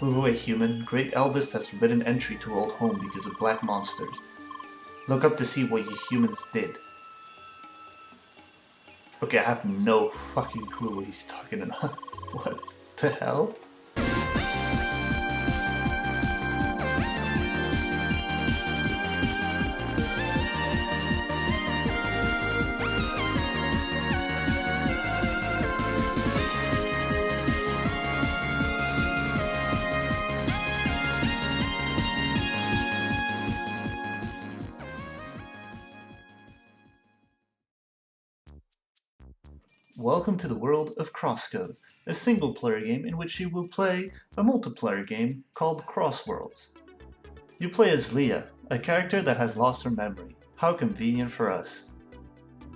Move away, human. Great Eldest has forbidden entry to old home because of black monsters. Look up to see what you humans did. Okay, I have no fucking clue what he's talking about. What the hell? Welcome to the world of CrossCode, a single-player game in which you will play a multiplayer game called Crossworlds. You play as Leah, a character that has lost her memory. How convenient for us.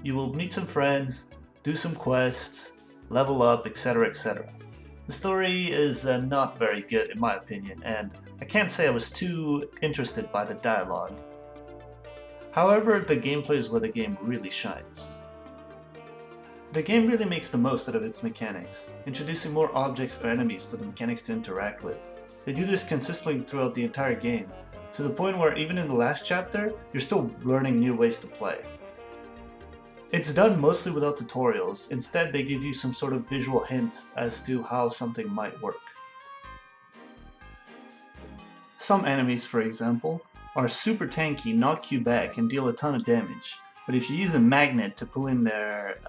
You will meet some friends, do some quests, level up, etc, etc. The story is not very good in my opinion, and I can't say I was too interested by the dialogue. However, the gameplay is where the game really shines. The game really makes the most out of its mechanics, introducing more objects or enemies for the mechanics to interact with. They do this consistently throughout the entire game, to the point where even in the last chapter, you're still learning new ways to play. It's done mostly without tutorials, instead they give you some sort of visual hint as to how something might work. Some enemies, for example, are super tanky, knock you back, and deal a ton of damage. But if you use a magnet to pull in their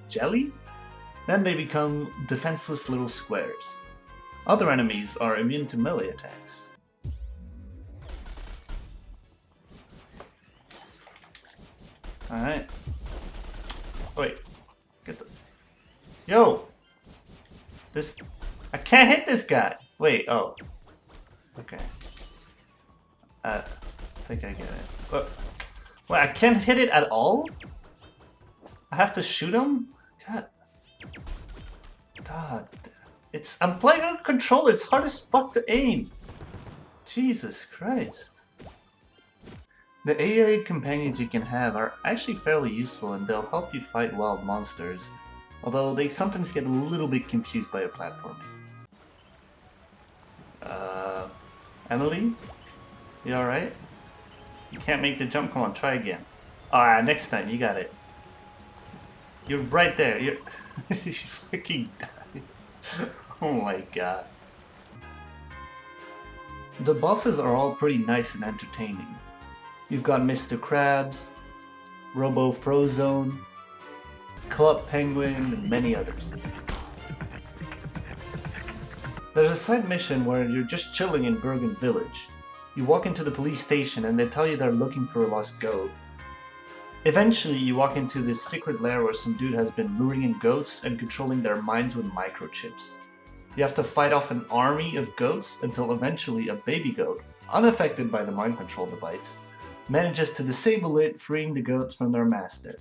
jelly, then they become defenseless little squares. Other enemies are immune to melee attacks. Alright. Wait. Get the... Yo! This... I can't hit this guy! Wait, oh. Okay. I think I get it. But... Wait, I can't hit it at all? I have to shoot him? God. I'm playing on controller, it's hard as fuck to aim. Jesus Christ. The AI companions you can have are actually fairly useful and they'll help you fight wild monsters, although they sometimes get a little bit confused by your platforming. Emily? You alright? You can't make the jump, come on, try again. Alright, next time, you got it. You're right there, you're... you freaking died. Oh my god. The bosses are all pretty nice and entertaining. You've got Mr. Krabs, Robo Frozone, Club Penguin, and many others. There's a side mission where you're just chilling in Bergen Village. You walk into the police station and they tell you they're looking for a lost goat. Eventually you walk into this secret lair where some dude has been luring in goats and controlling their minds with microchips. You have to fight off an army of goats until eventually a baby goat, unaffected by the mind control device, manages to disable it, freeing the goats from their master.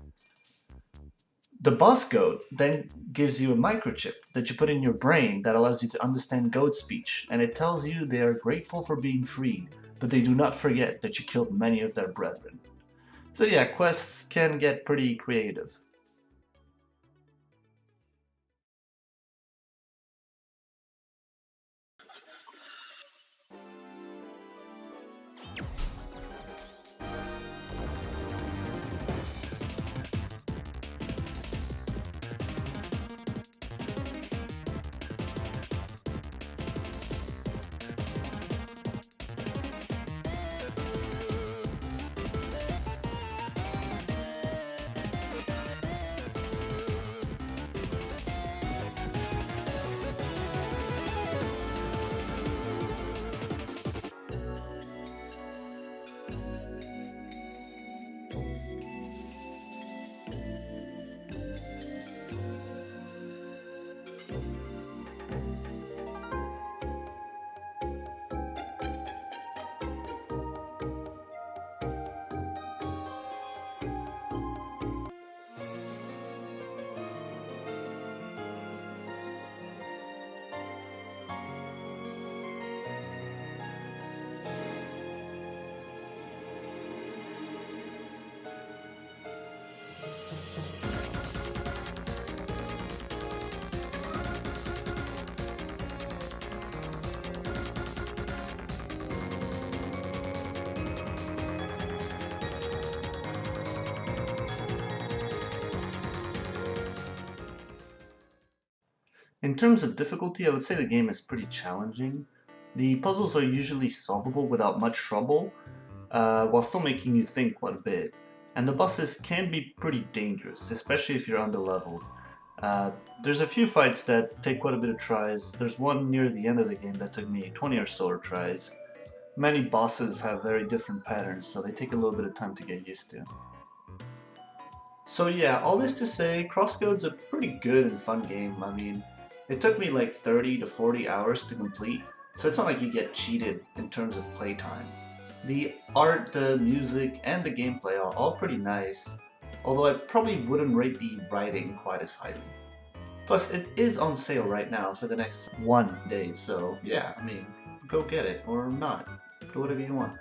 The boss goat then gives you a microchip that you put in your brain that allows you to understand goat speech, and it tells you they are grateful for being freed, but they do not forget that you killed many of their brethren. So yeah, quests can get pretty creative. In terms of difficulty, I would say the game is pretty challenging. The puzzles are usually solvable without much trouble, while still making you think quite a bit. And the bosses can be pretty dangerous, especially if you're underleveled. Uh, there's a few fights that take quite a bit of tries. There's one near the end of the game that took me 20 or so tries. Many bosses have very different patterns, so they take a little bit of time to get used to. So yeah, all this to say, CrossCode's a pretty good and fun game. I mean, it took me like 30 to 40 hours to complete, so it's not like you get cheated in terms of playtime. The art, the music, and the gameplay are all pretty nice, although I probably wouldn't rate the writing quite as highly. Plus, it is on sale right now for the next 1 day, so yeah, I mean, go get it, or not. Do whatever you want.